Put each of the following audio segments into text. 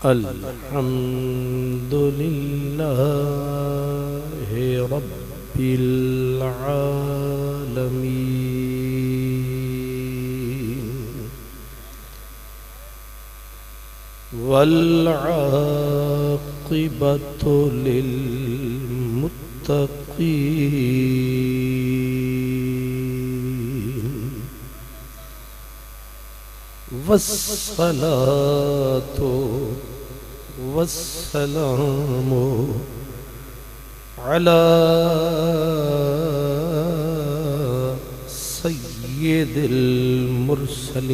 الحمد لله رب العالمين والعاقبة للمتقين والصلاة والسلام على سيد المرسلين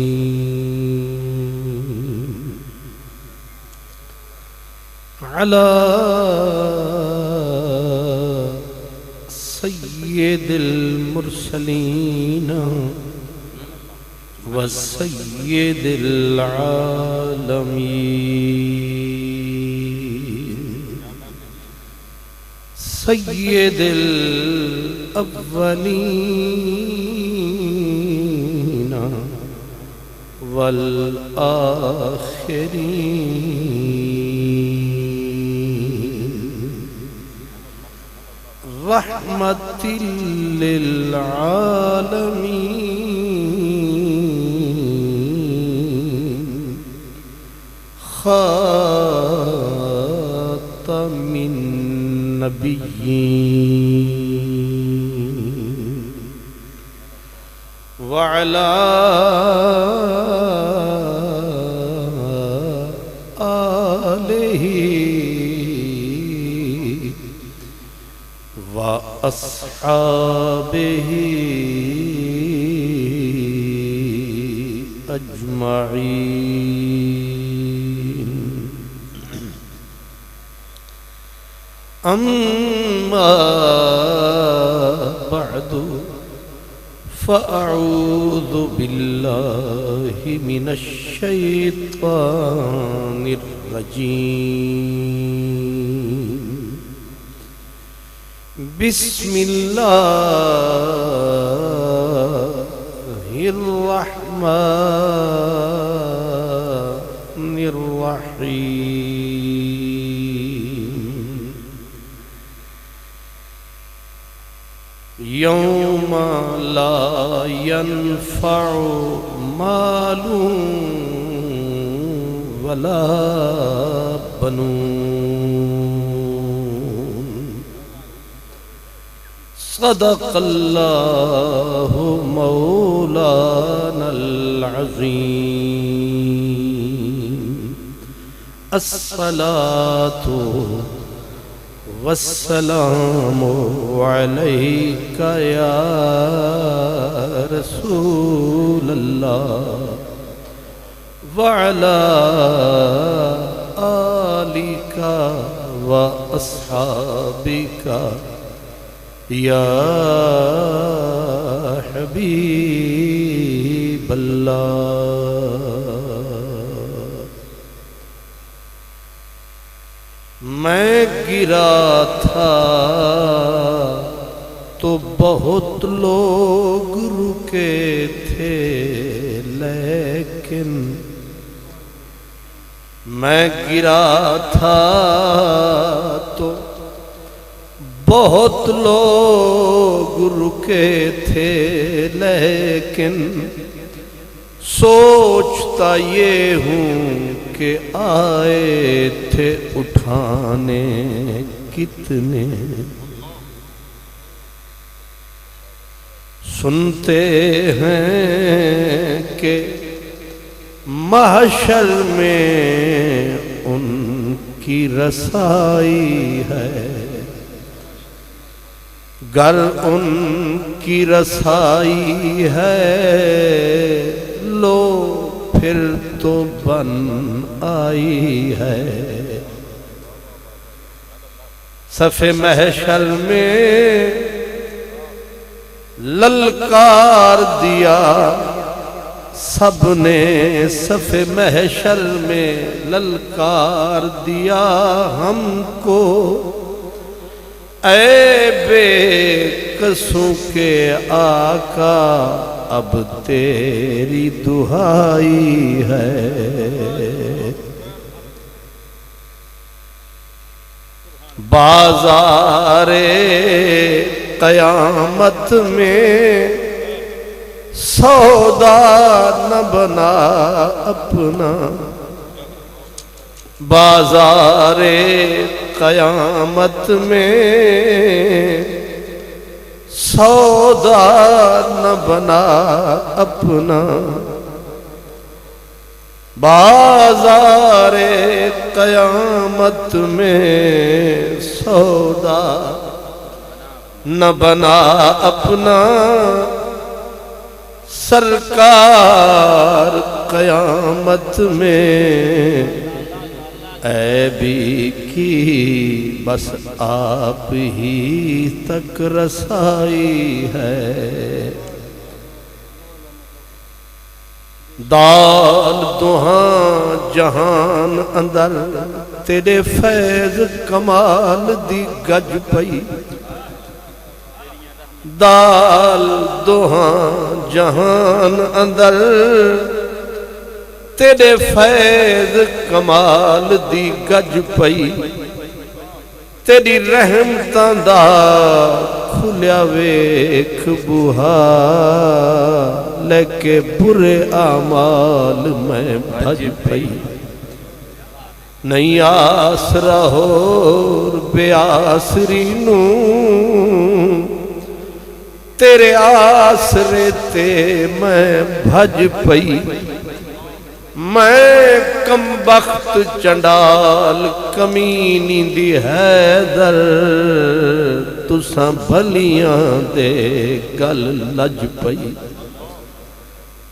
على سيد المرسلين وسيد العالمين سيد الأولين والآخرين رحمة للعالمين خاتم النبيين وعلى آله وأصحابه أجمعين أما بعد فأعوذ بالله من الشيطان الرجيم بسم الله الرحمن الرحيم يوم لا ينفع مال ولا بنون صدق الله مولانا العظيم الصلاة والسلام عليك يا رسول الله وعلى آلك وأصحابك يا حبيب الله میں گرا تھا تو بہت لوگ رکے تھے لیکن میں گرا تھا تو بہت لوگ رکے تھے لیکن سوچتا یہ ہوں کہ آئے تھے اٹھانے کتنے سنتے ہیں کہ محشر میں ان کی رسائی ہے گر ان کی رسائی ہے لو پھر تو بن آئی ہے صف محشر میں للکار دیا سب نے صف محشر میں للکار دیا ہم کو اے بے قصوں کے آقا اب تیری دہائی ہے بازار قیامت میں سودا نہ بنا اپنا، بازار قیامت میں سودا نہ بنا اپنا، بازار قیامت میں سودا نہ بنا اپنا، سرکار قیامت میں عیبی کی بس آپ ہی تک رسائی ہے، دال دوہاں جہان اندر تیرے فیض کمال دی گج پئی، دال دوہاں جہان اندر تیرے فیض کمال دی گج پئی، تیری رحمتاں دا کھلیا ویکھ بوہا، لے کے برے اعمال میں بھج پئی، نہیں آسرا ہور بے آسری نوں، تیرے آسرے تے میں بھج پئی، میں کم بخت چنڈال کمینی دی حیدر، تساں بھلیاں دے گل لج پئی،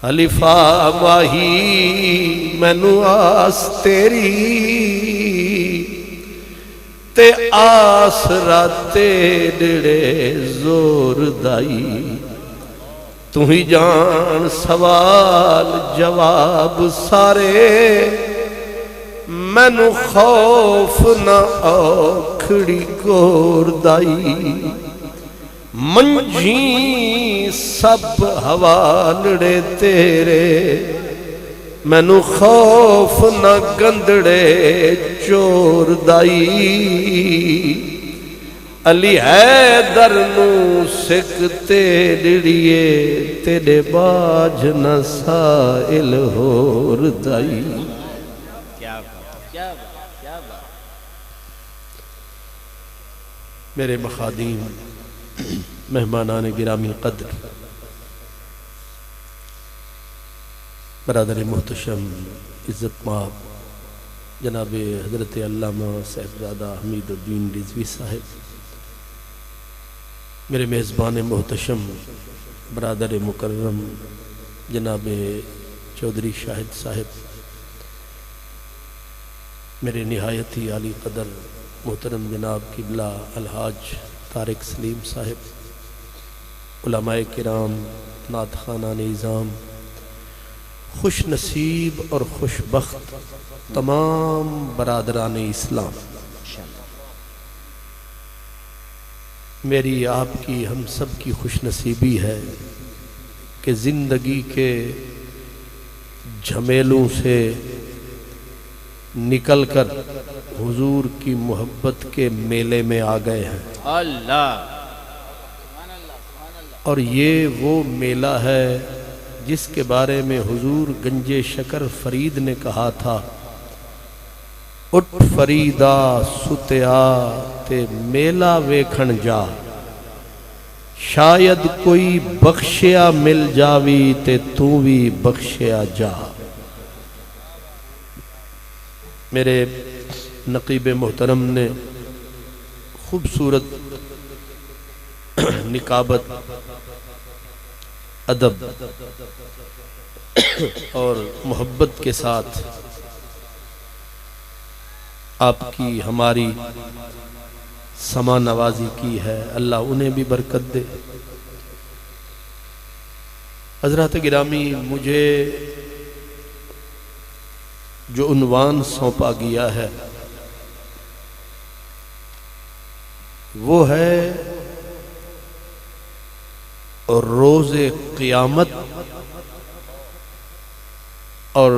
حلیفہ ماہی مینوں آس تیری تے آسرا تیرے زور دائی، تو ہی جان سوال جواب سارے، مینوں خوف نہ اوکھڑی گور دائی، منجھی سب حوالڑے تیرے، مینوں خوف نہ گندڑے چور دائی، علی حیدر نو سکھ تیڑیے، تیرے باج نہ سائل ہور دائی، کیا بات کیا بات کیا بات۔ میرے مخادیم، مہمانان گرامی قدر، برادر محتشم عزت مآب جناب حضرت علامہ صاحبزادہ حمید الدین رضوی صاحب، میرے میزبان محتشم برادر مکرم جناب چودھری شاہد صاحب، میرے نہایت ہی عالی قدر محترم جناب قبلہ الحاج طارق سلیم صاحب، علماء کرام، نعت خوانان نظام، خوش نصیب اور خوش بخت تمام برادران اسلام، میری آپ کی ہم سب کی خوش نصیبی ہے کہ زندگی کے جھمیلوں سے نکل کر حضور کی محبت کے میلے میں آ گئے ہیں، اللہ، اور یہ وہ میلہ ہے جس کے بارے میں حضور گنج شکر فرید نے کہا تھا، اٹھ فریدا ستیا تے میلہ ویکھن جا، شاید کوئی بخشیا مل جاوی تے تو بھی بخشیا جا۔ میرے نقیب محترم نے خوبصورت نکابت، ادب اور محبت کے ساتھ آپ کی ہماری سما نوازی کی ہے، اللہ انہیں بھی برکت دے۔ حضرات گرامی، مجھے جو عنوان سونپا گیا ہے وہ ہے روز قیامت اور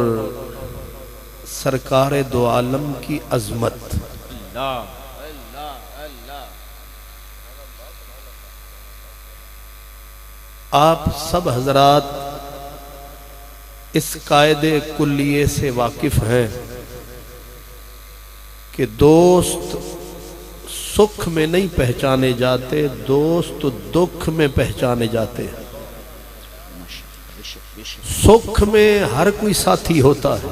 سرکار دو عالم کی عظمت۔ آپ سب حضرات اس قاعدے کلیے سے واقف ہیں کہ دوست سکھ میں نہیں پہچانے جاتے، دوست دکھ میں پہچانے جاتے ہیں۔ سکھ میں ہر کوئی ساتھی ہوتا ہے،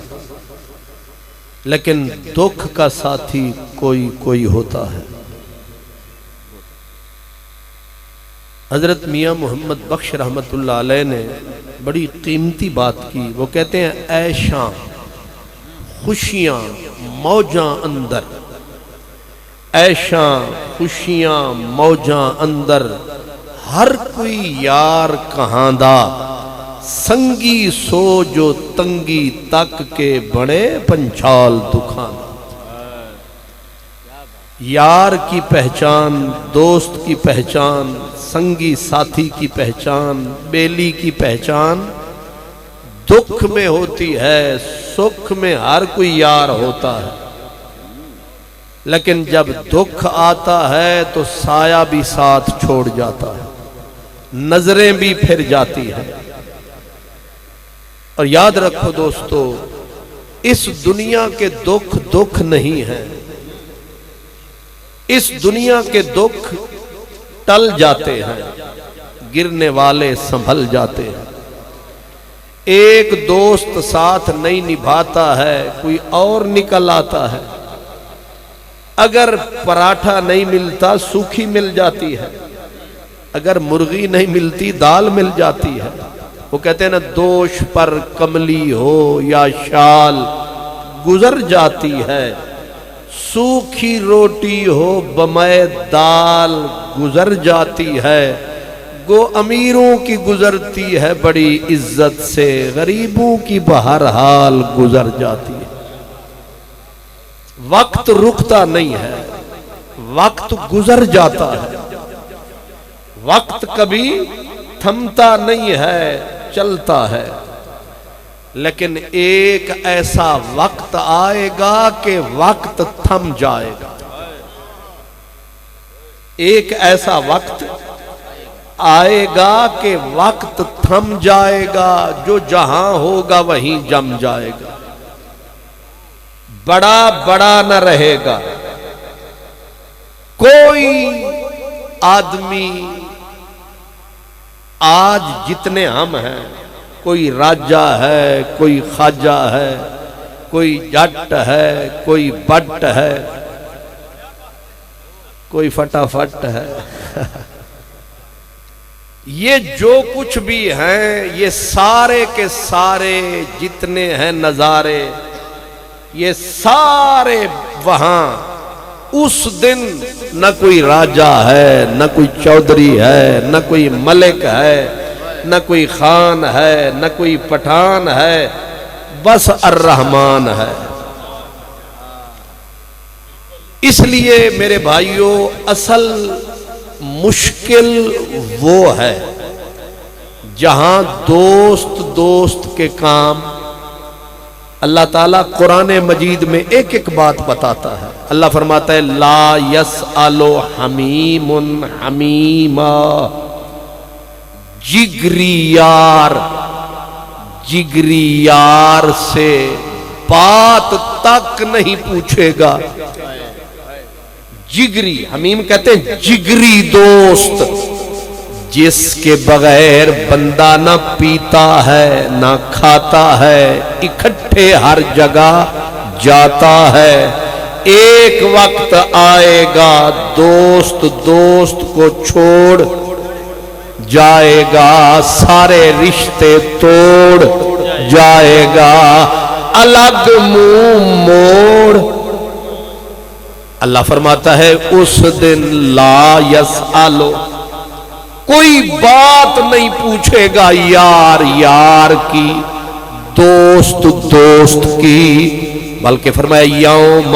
لیکن دکھ کا ساتھی کوئی ہوتا ہے۔ حضرت میاں محمد بخش رحمت اللہ علیہ نے بڑی قیمتی بات کی، وہ کہتے ہیں عیشاں خوشیاں موجاں اندر، عیشاں خوشیاں موجاں اندر، ہر کوئی یار کہاں دا، سنگی سو جو تنگی تک کے بڑے پنچال دکھاں دا۔ یار کی پہچان، دوست کی پہچان، سنگی ساتھی کی پہچان، بیلی کی پہچان دکھ میں ہوتی ہے۔ سکھ میں ہر کوئی یار ہوتا ہے، لیکن جب دکھ آتا ہے تو سایہ بھی ساتھ چھوڑ جاتا ہے، نظریں بھی پھر جاتی ہیں۔ اور یاد رکھو دوستو، اس دنیا کے دکھ نہیں ہیں، اس دنیا کے دکھ ٹل جاتے ہیں، گرنے والے سنبھل جاتے ہیں۔ ایک دوست ساتھ نہیں نبھاتا ہے، کوئی اور نکل آتا ہے۔ اگر پراٹھا نہیں ملتا سوکھی مل جاتی ہے، اگر مرغی نہیں ملتی دال مل جاتی ہے۔ وہ کہتے ہیں نا، دوش پر کملی ہو یا شال گزر جاتی ہے، سوکھی روٹی ہو بمائے دال گزر جاتی ہے۔ گو امیروں کی گزرتی ہے بڑی عزت سے، غریبوں کی بہرحال گزر جاتی ہے۔ وقت رکتا نہیں ہے، وقت گزر جاتا ہے، وقت کبھی تھمتا نہیں ہے، چلتا ہے۔ لیکن ایک ایسا وقت آئے گا کہ وقت تھم جائے گا۔ ایک ایسا وقت آئے گا کہ وقت تھم جائے گا، جو جہاں ہوگا وہیں جم جائے گا، بڑا نہ رہے گا۔ کوئی آدمی آج جتنے ہم ہیں، کوئی راجہ ہے، کوئی خواجہ ہے، کوئی جٹ ہے، کوئی بٹ ہے، کوئی فٹافٹ ہے، یہ جو کچھ بھی ہیں، یہ سارے کے سارے جتنے ہیں نظارے، یہ سارے وہاں اس دن نہ کوئی راجہ ہے، نہ کوئی چودھری ہے، نہ کوئی ملک ہے، نہ کوئی خان ہے، نہ کوئی پٹھان ہے، بس الرحمن ہے۔ اس لیے میرے بھائیوں، اصل مشکل وہ ہے جہاں دوست کے کام اللہ تعالیٰ قرآن مجید میں ایک ایک بات بتاتا ہے۔ اللہ فرماتا ہے لا یسأل حمیم حمیما، جگری یار سے بات تک نہیں پوچھے گا۔ جگری، حمیم کہتے ہیں جگری دوست، جس کے بغیر بندہ نہ پیتا ہے نہ کھاتا ہے، اکٹھے ہر جگہ جاتا ہے۔ ایک وقت آئے گا دوست کو چھوڑ جائے گا، سارے رشتے توڑ جائے گا، الگ منہ موڑ۔ اللہ فرماتا ہے اس دن لا یسألو، کوئی بات نہیں پوچھے گا یار کی، دوست کی، بلکہ فرمایا یوم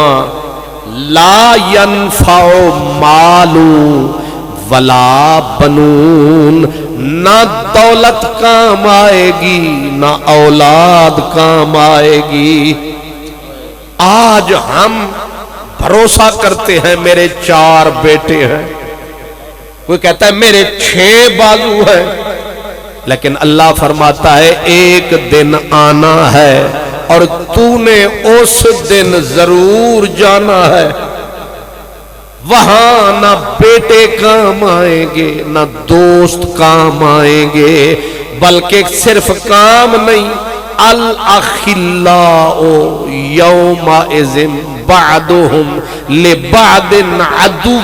لا ینفع مال ولا بنون، نہ دولت کام آئے گی نہ اولاد کام آئے گی۔ آج ہم بھروسہ کرتے ہیں میرے 4 بیٹے ہیں، کوئی کہتا ہے میرے 6 بازو ہیں، لیکن اللہ فرماتا ہے ایک دن آنا ہے اور تو نے اس دن ضرور جانا ہے، وہاں نہ بیٹے کام آئیں گے نہ دوست کام آئیں گے، بلکہ صرف کام نہیں، الاخلاء یومئذ بعضهم لبعض عدو،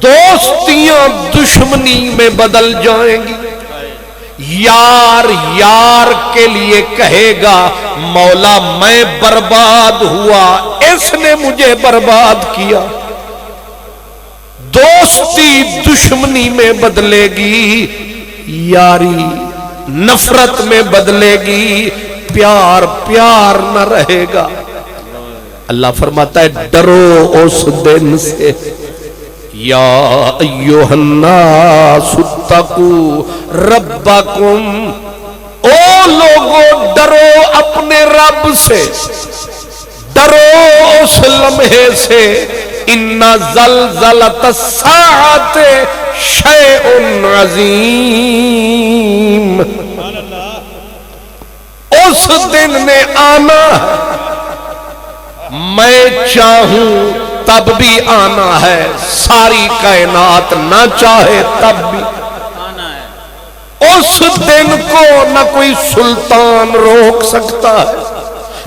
دوستیاں دشمنی میں بدل جائیں گی۔ یار یار کے لیے کہے گا مولا میں برباد ہوا، اس نے مجھے برباد کیا۔ دوستی دشمنی میں بدلے گی، یاری نفرت میں بدلے گی، پیار پیار نہ رہے گا۔ اللہ فرماتا ہے ڈرو اس دن سے، یا ایھا الناس اتقوا ربکم، او لوگو ڈرو اپنے رب سے، ڈرو اس لمحے سے، ان زلزلۃ الساعۃ شیء عظیم، اس دن نے آنا، میں چاہوں تب بھی آنا ہے، ساری کائنات نہ چاہے تب بھی آنا ہے۔ اس دن کو نہ کوئی سلطان روک سکتا ہے،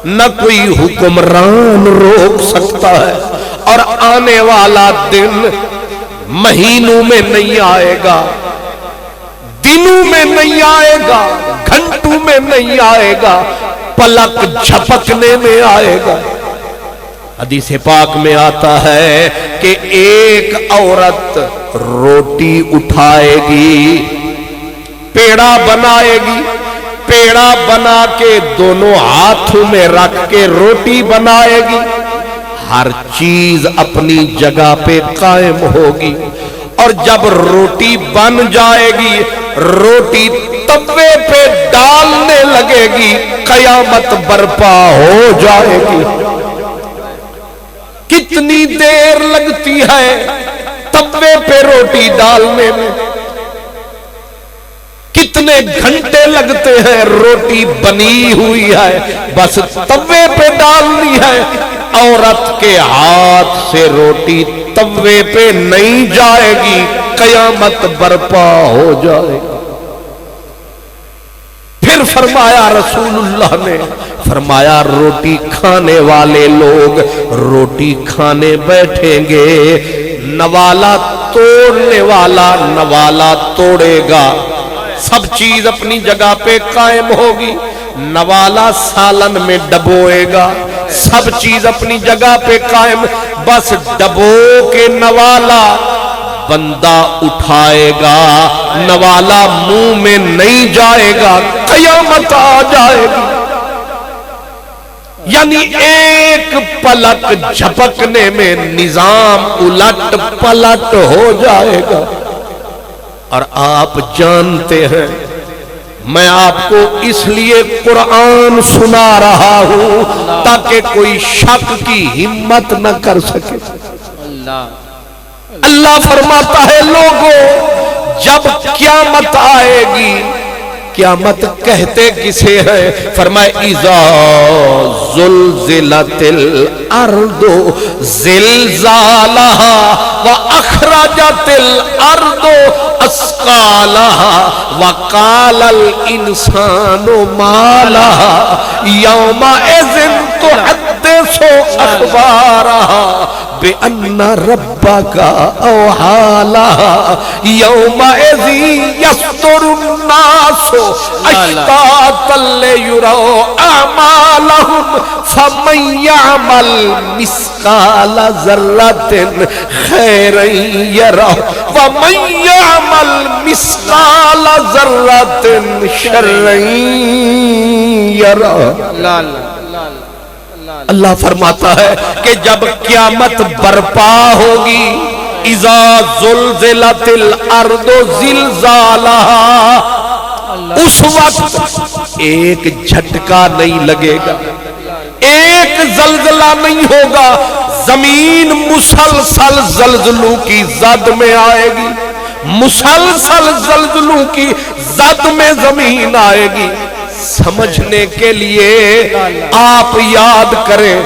نہ کوئی حکمران روک سکتا ہے، اور آنے والا دن مہینوں میں نہیں آئے گا، دنوں میں نہیں آئے گا، گھنٹوں میں نہیں آئے گا، پلک جھپکنے میں آئے گا۔ حدیث پاک میں آتا ہے کہ ایک عورت روٹی اٹھائے گی، پیڑا بنائے گی، پیڑا بنا کے دونوں ہاتھوں میں رکھ کے روٹی بنائے گی، ہر چیز اپنی جگہ پہ قائم ہوگی، اور جب روٹی بن جائے گی روٹی توے پہ ڈالنے لگے گی، قیامت برپا ہو جائے گی۔ کتنی دیر لگتی ہے توے پہ روٹی ڈالنے میں، کتنے گھنٹے لگتے ہیں، روٹی بنی ہوئی ہے بس توے پہ ڈالنی ہے، عورت کے ہاتھ سے روٹی توے پہ نہیں جائے گی، قیامت برپا ہو جائے گی۔ پھر فرمایا رسول اللہ نے، فرمایا روٹی کھانے والے لوگ روٹی کھانے بیٹھیں گے، نوالا توڑنے والا نوالا توڑے گا، سب چیز اپنی جگہ پہ قائم ہوگی، نوالا سالن میں ڈبوئے گا، سب چیز اپنی جگہ پہ قائم، بس ڈبو کے نوالا بندہ اٹھائے گا، نوالا منہ میں نہیں جائے گا، قیامت آ جائے گی۔ یعنی ایک پلک جھپکنے میں نظام الٹ پلٹ ہو جائے گا۔ اور آپ جانتے ہیں میں آپ کو اس لیے قرآن سنا رہا ہوں تاکہ کوئی شک کی ہمت نہ کر سکے۔ اللہ فرماتا ہے لوگوں جب قیامت آئے گی، قیامت کہتے کسے ہیں؟ فرمائے اذا زلزلت الارض زلزالها واخرجت الارض اثقالها وقال الانسان ما لها يومئذ تحدث اخبارها بأن ربك أوحى لها يومئذ يصدر الناس أشتاتا ليروا أعمالهم فمن يعمل مثقال ذرة خيرا يره ومن يعمل مثقال ذرة شرا يره۔ اللہ فرماتا ہے کہ جب قیامت برپا ہوگی، اذا زلزلت الارض زلزالها، اس وقت ایک جھٹکا نہیں لگے گا، ایک زلزلہ نہیں ہوگا، زمین مسلسل زلزلوں کی زد میں آئے گی، مسلسل زلزلوں کی زد میں زمین آئے گی. سمجھنے کے لیے آپ یاد کریں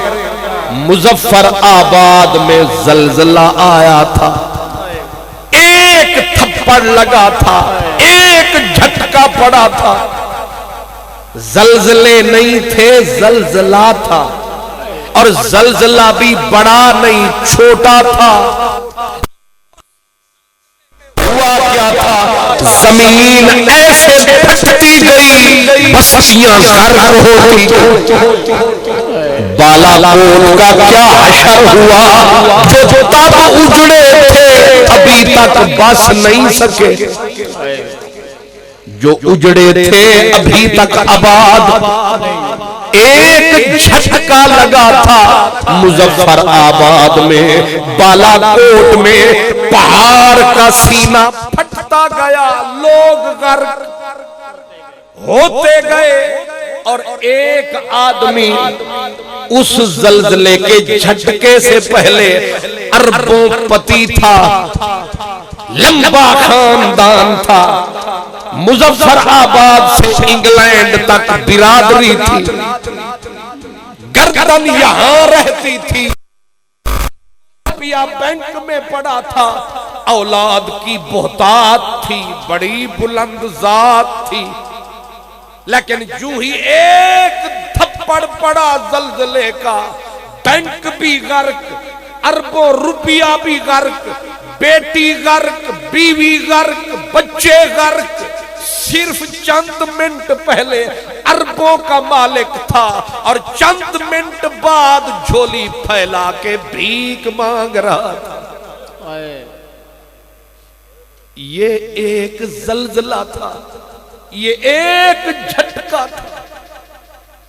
مظفر آباد میں زلزلہ آیا تھا, ایک تھپڑ لگا تھا, ایک جھٹکا پڑا تھا. زلزلے نہیں تھے, زلزلہ تھا, اور زلزلہ بھی بڑا نہیں چھوٹا تھا. ہوا کیا تھا, زمین ایسے پھٹتی گئی بستیاں غرق ہوتی. بالا کوٹ کا کیا حشر ہوا, جو تب اجڑے تھے ابھی تک بس نہیں سکے, جو اجڑے تھے ابھی تک آباد. ایک جھٹکا لگا تھا مظفر آباد میں, بالا کوٹ میں پہاڑ کا سینہ پھٹتا گیا, لوگ غرق ہوتے گئے, اور ایک آدمی اس زلزلے کے جھٹکے سے پہلے اربوں پتی تھا, لمبا خاندان تھا, مظفر آباد سے انگلینڈ تک برادری تھی, گردن یہاں رہتی تھی, روپیہ بینک میں پڑا تھا, اولاد کی بہتات تھی, بڑی بلند ذات تھی. لیکن جو ہی ایک تھپڑ پڑا زلزلے کا, بینک بھی غرق, اربوں روپیہ بھی غرق, بیٹی غرق, بیوی غرق, بچے غرق. صرف چند منٹ پہلے اربوں کا مالک تھا اور چند منٹ بعد جھولی پھیلا کے بھیک مانگ رہا تھا. یہ ایک زلزلہ تھا, یہ ایک جھٹکا تھا.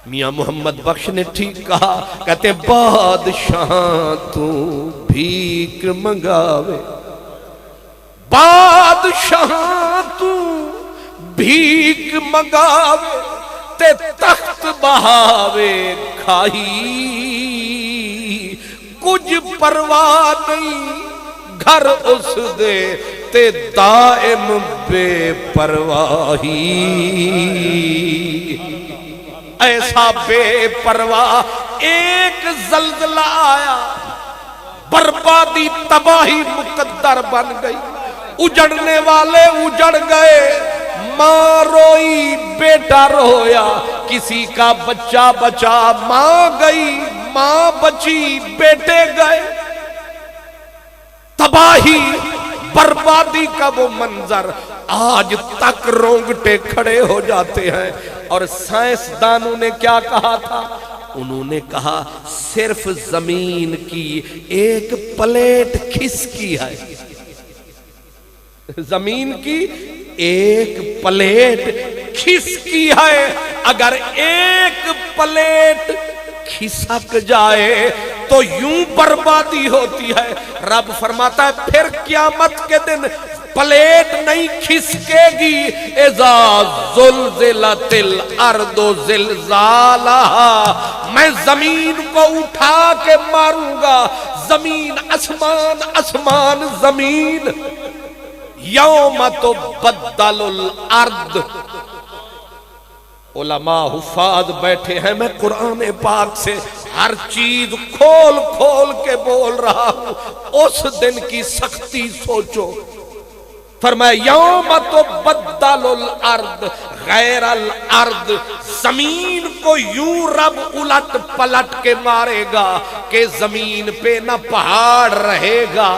میاں محمد بخش نے ٹھیک کہا, کہتے بادشاہ تو بھیک منگاوے, بادشاہ تو بھیک منگاوے, تے تخت بہاوے کھائی, کچھ پرواہ نہیں گھر اس دے تے دائم بے پرواہی. ایسا بے پرواہ ایک زلزلہ آیا, بربادی تباہی مقدر بن گئی, اجڑنے والے اجڑ گئے, ماں روئی بیٹا رویا, کسی کا بچہ بچا, ماں گئی ماں بچی بیٹے گئے. تباہی بربادی کا وہ منظر آج تک رونگٹے کھڑے ہو جاتے ہیں. اور سائنسدانوں نے کیا کہا تھا, انہوں نے کہا صرف زمین کی ایک پلیٹ کھسکی ہے, زمین کی ایک پلیٹ کھسکی ہے. اگر ایک پلیٹ کھسک جائے تو یوں بربادی ہوتی ہے. رب فرماتا ہے پھر قیامت کے دن پلیٹ نہیں کھسکے گی. اذا زلزلت الارض زلزالہا, میں زمین کو اٹھا کے ماروں گا, زمین آسمان, آسمان زمین. یوم تبدل الارض. علماء حفاظ بیٹھے ہیں, میں قرآن پاک سے ہر چیز کھول کھول کے بول رہا ہوں. اس دن کی سختی سوچو. فرمایا یوم تبدل الارض غیر الارض, زمین کو یوں رب الٹ پلٹ کے مارے گا کہ زمین پہ نہ پہاڑ رہے گا,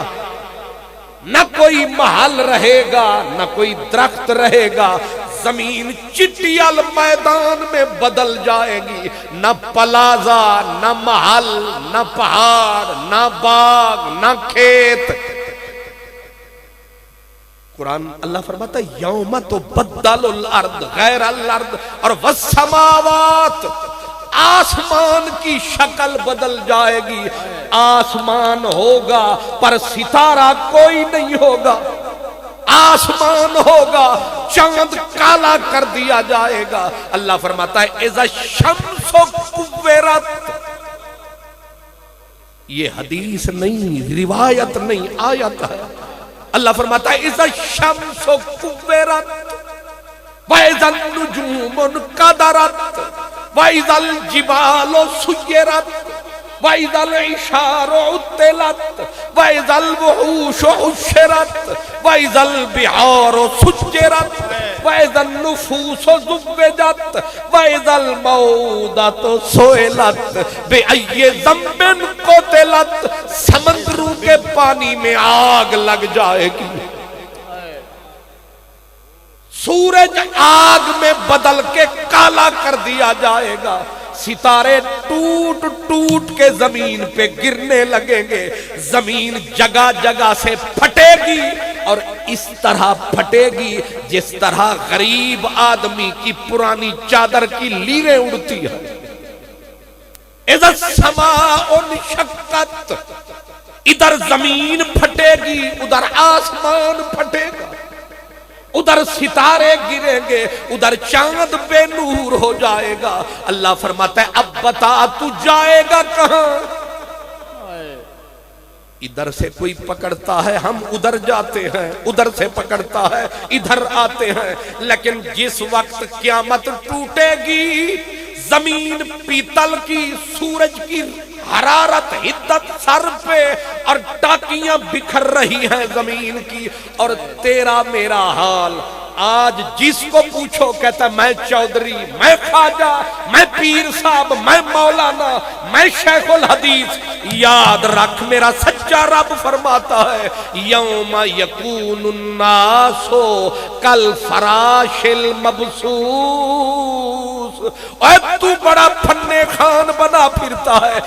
نہ کوئی محل رہے گا, نہ کوئی درخت رہے گا. زمین چٹیل میدان میں بدل جائے گی, نہ پلازا, نہ محل, نہ پہاڑ, نہ باغ, نہ کھیت. قرآن اللہ فرماتا ہے یوم تبدل الارض غیر الارض, اور والسماوات, آسمان کی شکل بدل جائے گی. آسمان ہوگا پر ستارہ کوئی نہیں ہوگا, آسمان ہوگا چاند کالا کر دیا جائے گا. اللہ فرماتا ہے اذا الشمس کورت. یہ حدیث نہیں, روایت نہیں, آیت ہے. اللہ فرماتا ہے اذا الشمس کورت وَإِذَا النُّجُومُ انْقَدَرَتْ وَإِذَا الْجِبَالُ سُيِّرَتْ وَإِذَا الْعِشَارُ عُطِّلَتْ وَإِذَا الْوُحُوشُ حُشِّرَتْ وَإِذَا الْبِحَارُ سُجِّرَتْ وَإِذَا النُّفُوسُ زُوِّجَتْ وَإِذَا الْمَوْءُودَةُ سُئِلَتْ بِأَيِّ ذَنبٍ قُتِلَتْ سمندروں کے پانی میں آگ لگ جائے گی، سورج آگ میں بدل کے کالا کر دیا جائے گا، ستارے ٹوٹ ٹوٹ کے زمین پہ گرنے لگیں گے، زمین جگہ جگہ سے پھٹے گی اور اس طرح پھٹے گی جس طرح غریب آدمی کی پرانی چادر کی لیریں اڑتی ہیں۔ اذا السماء انشقت، ادھر زمین پھٹے گی ادھر آسمان پھٹے گا، ادھر ستارے گریں گے ادھر چاند بے نور ہو جائے گا۔ اللہ فرماتا ہے اب بتا تو جائے گا کہاں؟ ادھر سے کوئی پکڑتا ہے ہم ادھر جاتے ہیں، ادھر سے پکڑتا ہے ادھر آتے ہیں، لیکن جس وقت قیامت ٹوٹے گی، زمین پیتل کی، سورج کی حرارت حدت سر پہ اور ٹاکیاں بکھر رہی ہیں زمین کی، اور تیرا میرا حال آج جس کو پوچھو کہتا ہے میں چودھری، میں خواجہ، میں پیر صاحب، میں مولانا، میں شیخ الحدیث۔ یاد رکھ میرا سچا رب فرماتا ہے یوم یکون الناس کالفراش المبثوث، اے تو بڑا پھنے خان بنا پھرتا ہے،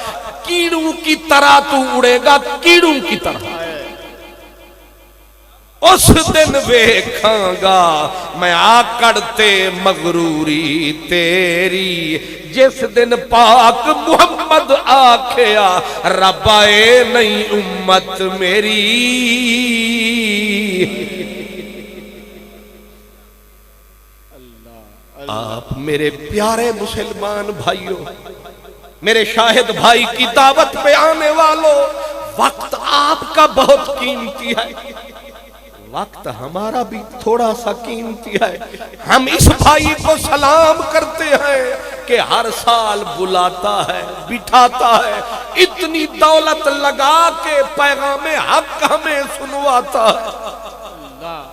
کیڑوں کی طرح تو اڑے گا، کیڑوں کی طرح۔ اس دن ویکھاں گا میں آکڑتے مغروری تیری، جس دن پاک محمد آکھیا رب آئے نہیں امت میری۔ آپ میرے پیارے مسلمان بھائیوں، میرے شاہد بھائی کی دعوت پہ آنے والوں، وقت آپ کا بہت قیمتی ہے، وقت ہمارا بھی تھوڑا سا قیمتی ہے۔ ہم اس بھائی کو سلام کرتے ہیں کہ ہر سال بلاتا ہے، بٹھاتا ہے، اتنی دولت لگا کے پیغام حق ہمیں سنواتا ہے۔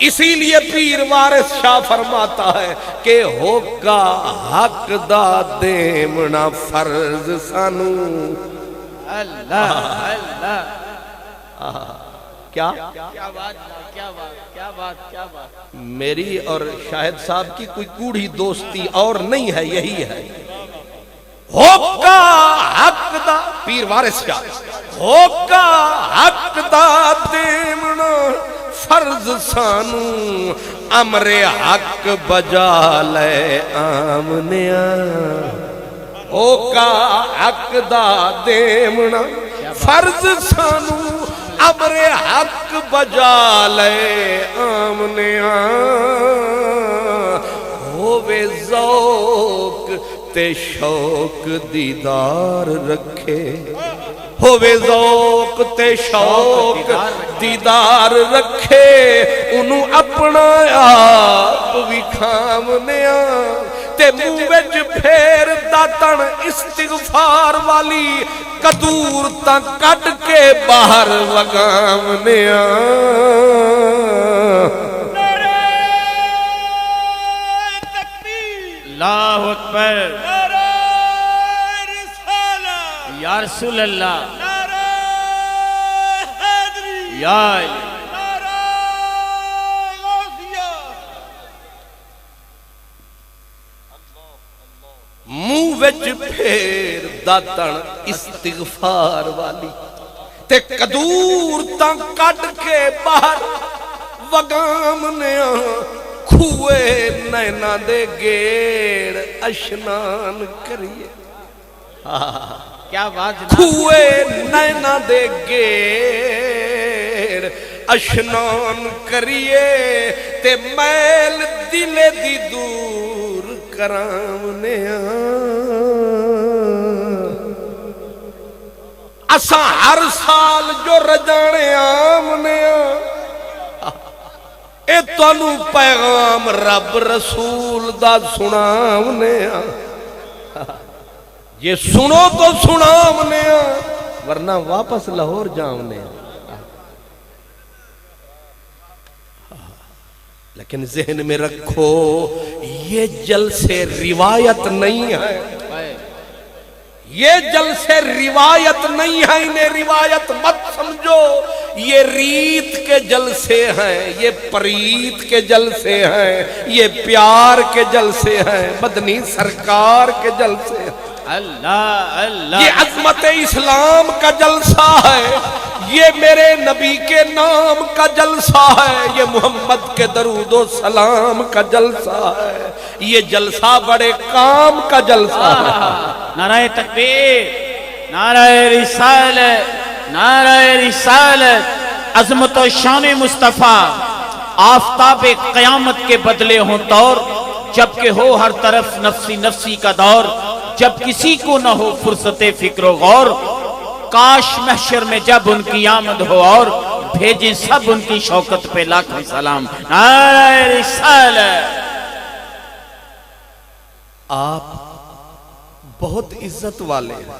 اسی لیے پیر وارث شاہ فرماتا ہے کہ ہوگا حق دا دیمنا فرض سانو۔ اللہ اللہ کیا کیا بات کیا بات کیا بات کیا بات۔ میری اور شاہد صاحب کی کوئی کوڑھی دوستی اور نہیں ہے، یہی ہے ہوگا حق دا، پیر وارث شاہ، ہوگا حق دا دیمنا فرض سانو، امر حق بجا لے آمنیا، ہوگا حق دا دیمنا فرض سانو، امر حق بجا لے آمنیا، ہووے ذوق تے شوق دیدار رکھے، ہووے ذوق تے شوق دیدار رکھے، انہوں اپنا آپ بھی کھامنیا، تے منہ وچ پھیر داتن استغفار والی، کدور تا کٹ کے باہر وگامنیا۔ اللہ اکبر، یا رسول اللہ، یا منہ وچ پھیر داتن استغفار والی، تے کدور تا کٹ کے باہر وگامنیا، کھوئے نینا دے گیڑ اشنان کریے، کیا بات جناب۔ کھوئے نینا دے گیڑ اشنان کریے، تے میل دلے دی دور کرامنیا، اساں ہر سال جو رجانے آمنیا، اے تانو پیغام رب رسول دا سناونے یہ سنو تو سناونے ورنہ واپس لاہور جاونے لیکن ذہن میں رکھو یہ جلسے روایت نہیں ہے، یہ جلسے روایت نہیں ہے، انہیں روایت مت سمجھو، یہ ریت کے جلسے ہیں، یہ پریت کے جلسے ہیں، یہ پیار کے جلسے ہیں، مدنی سرکار کے جلسے ہیں، اللہ اللہ، یہ عظمت اسلام کا جلسہ ہے، یہ میرے نبی کے نام کا جلسہ ہے، یہ محمد کے درود و سلام کا جلسہ ہے، یہ جلسہ بڑے کام کا جلسہ ہے۔ نعرہ تکبیر، نعرہ رسالت، نعرہ رسالت، عظمت و شان مصطفیٰ، آفتاب قیامت کے بدلے ہوں طور، جبکہ ہو ہر طرف نفسی نفسی کا دور، جب کسی کو نہ ہو فرصت فکر و غور، کاش محشر میں جب ان کی آمد ہو اور بھیجیں سب ان کی شوکت پہ لاکھوں سلام۔ نعرہ رسالت۔ آپ بہت عزت والے ہیں،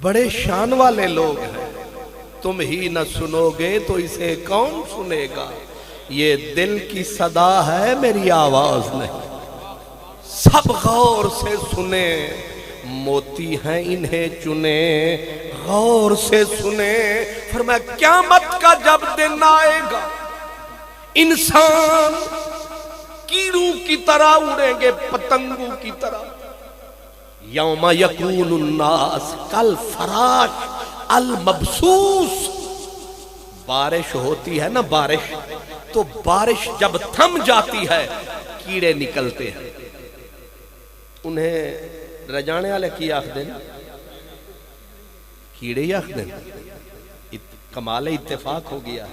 بڑے شان والے لوگ ہیں، تم ہی نہ سنو گے تو اسے کون سنے گا؟ یہ دل کی صدا ہے، میری آواز نہیں، سب غور سے سنیں، موتی ہیں انہیں چنے، غور سے سنیں۔ فرمایا قیامت کا جب دن آئے گا انسان کیڑوں کی طرح اڑیں گے، پتنگوں کی طرح، یوم یکون الناس کالفراش المبثوث، بارش ہوتی ہے نا، بارش تو بارش جب تھم جاتی ہے کیڑے نکلتے ہیں، انہیں رجانے والے کی آخدے نا، کیڑے ہی آخدے نا، کمال اتفاق ہو گیا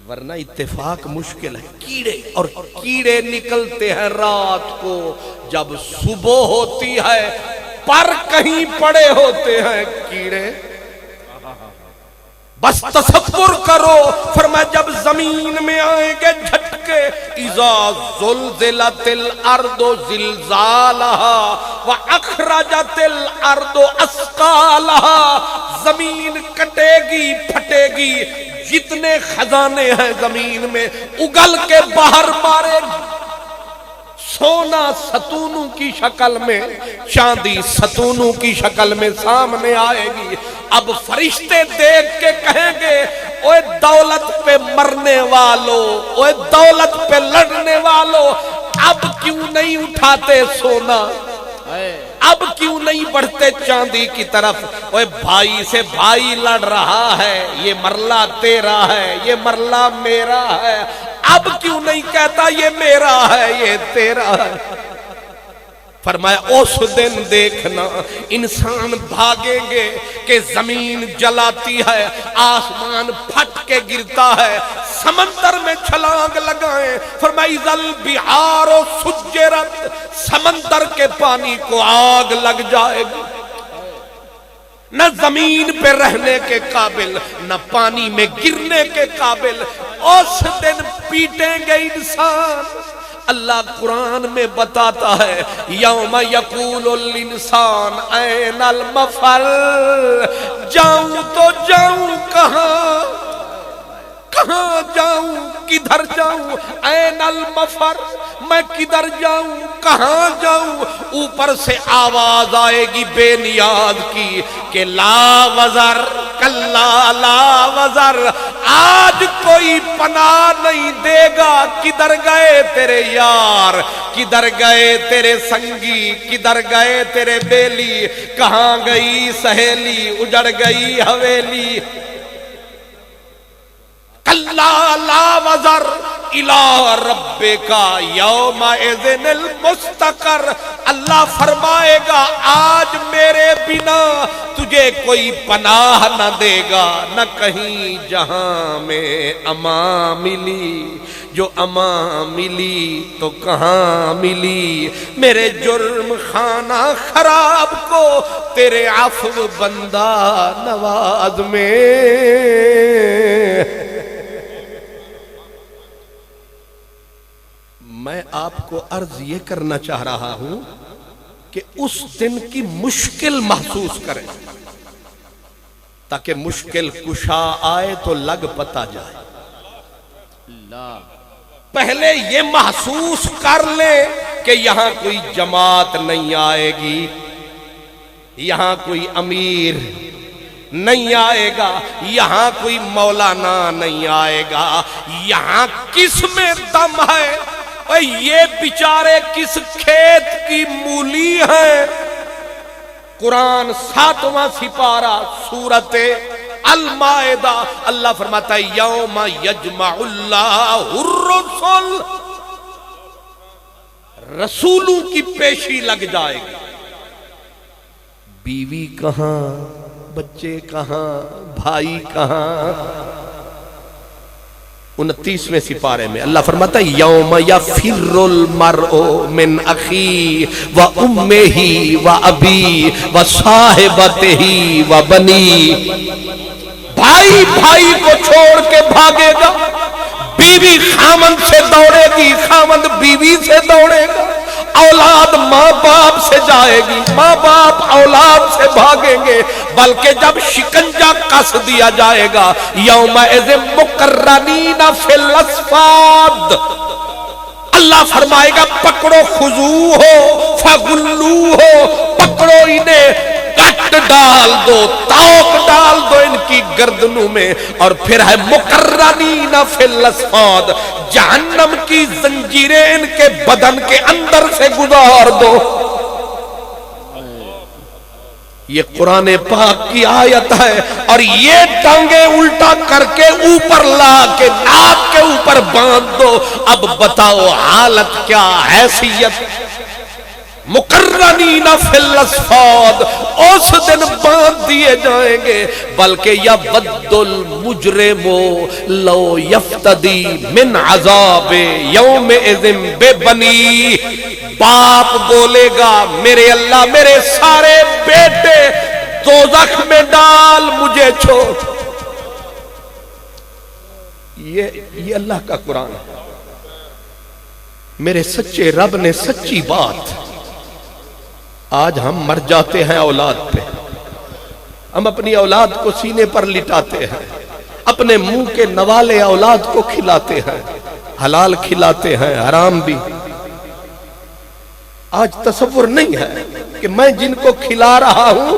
ورنہ اتفاق مشکل ہے، کیڑے، اور کیڑے نکلتے ہیں رات کو، جب صبح ہوتی ہے پر کہیں پڑے ہوتے ہیں کیڑے، بس تصور کرو، فرمایا جب زمین میں آئیں گے جھٹکے، اذا زلزلت الارض زلزالها واخرجت الارض اثقالها، زمین کٹے گی پھٹے گی، جتنے خزانے ہیں زمین میں اگل کے باہر مارے گی، سونا ستونوں کی شکل میں، چاندی ستونوں کی شکل میں سامنے آئے گی۔ اب فرشتے دیکھ کے کہیں گے اوے دولت پہ مرنے والو، اوے دولت پہ لڑنے والو، اب کیوں نہیں اٹھاتے سونا، اب کیوں نہیں بڑھتے چاندی کی طرف؟ اوے بھائی سے بھائی لڑ رہا ہے، یہ مرلہ تیرا ہے، یہ مرلہ میرا ہے، اب کیوں نہیں کہتا یہ میرا ہے، یہ تیرا ہے؟ فرمایا اس دن دیکھنا انسان بھاگیں گے کہ زمین جلاتی ہے، آسمان پھٹ کے گرتا ہے، سمندر میں چھلانگ لگائیں، فرمایا اذا البحار سجرت، سمندر کے پانی کو آگ لگ جائے گی، نہ زمین پہ رہنے کے قابل، نہ پانی میں گرنے کے قابل، اس دن پیٹیں گے انسان۔ اللہ قرآن میں بتاتا ہے یوم یقول الانسان این المفر، جاؤں تو جاؤں کہاں، کہاں جاؤں، کدھر جاؤں، این المفر، میں کدھر جاؤں، کہاں جاؤں؟ اوپر سے آواز آئے گی بے نیاز کی کہ لا وزر، کلا لا وزر، آج کوئی پناہ نہیں دے گا، کدھر گئے تیرے یار، کدھر گئے تیرے سنگی، کدھر گئے تیرے بیلی، کہاں گئی سہیلی، اجڑ گئی حویلی، کلا لا وزر الی ربک یومئذ المستقر، اللہ فرمائے گا آج میرے بنا تجھے کوئی پناہ نہ دے گا، نہ کہیں جہاں میں امان ملی، جو امان ملی تو کہاں ملی، میرے جرم خانہ خراب کو تیرے عفو بندہ نواز میں۔ میں آپ کو عرض یہ کرنا چاہ رہا ہوں کہ اس دن کی مشکل محسوس کریں تاکہ مشکل کشا آئے تو لگ پتا جائے. پہلے یہ محسوس کر لیں کہ یہاں کوئی جماعت نہیں آئے گی, یہاں کوئی امیر نہیں آئے گا, یہاں کوئی مولانا نہیں آئے گا, یہاں کس میں دم ہے, اور یہ بیچارے کس کھیت کی مولی ہیں. قرآن 7واں سپارہ سورۃ المائدہ, اللہ فرماتا ہے یوم یجمع اللہ الرسل, رسولوں کی پیشی لگ جائے گی. بیوی کہاں, بچے کہاں, بھائی کہاں. 29ویں سپارے میں اللہ فرماتا ہے یوم یفر المرء من اخی و امہ و ابی و صاحبتہ و بنی. بھائی بھائی کو چھوڑ کے بھاگے گا, بیوی خامند سے دوڑے گی, خامند بیوی سے دوڑے گا, اولاد ماں باپ سے جائے گی, ماں باپ اولاد سے بھاگیں گے. بلکہ جب شکنجا کس دیا جائے گا یومئذ مقرنین فی الاصفاد, اللہ فرمائے گا پکڑو خضوع ہو فغلو ہو, پکڑو انہیں کٹ ڈال دو, توق ڈال دو ان کی گردنوں میں. اور پھر ہے مقرنین فی الاصفاد, جہنم کی زنجیریں ان کے بدن کے اندر سے گزار دو. یہ قرآن پاک کی آیت ہے, اور یہ ٹانگیں الٹا کر کے اوپر لا کے ناک کے اوپر باندھ دو. اب بتاؤ حالت کیا, حیثیت. مقرنین فی الاصفاد, اس دن باندھ دیے جائیں گے. بلکہ یود المجرم لو یفتدی من عذاب یومئذ ببنی. باپ بولے گا میرے اللہ میرے سارے بیٹے دوزخ میں ڈال, مجھے چھوڑ. یہ اللہ کا قرآن ہے. میرے سچے رب نے سچی بات. آج ہم مر جاتے ہیں اولاد پہ, ہم اپنی اولاد کو سینے پر لٹاتے ہیں, اپنے منہ کے نوالے اولاد کو کھلاتے ہیں, حلال کھلاتے ہیں, حرام بھی. آج تصور نہیں ہے کہ میں جن کو کھلا رہا ہوں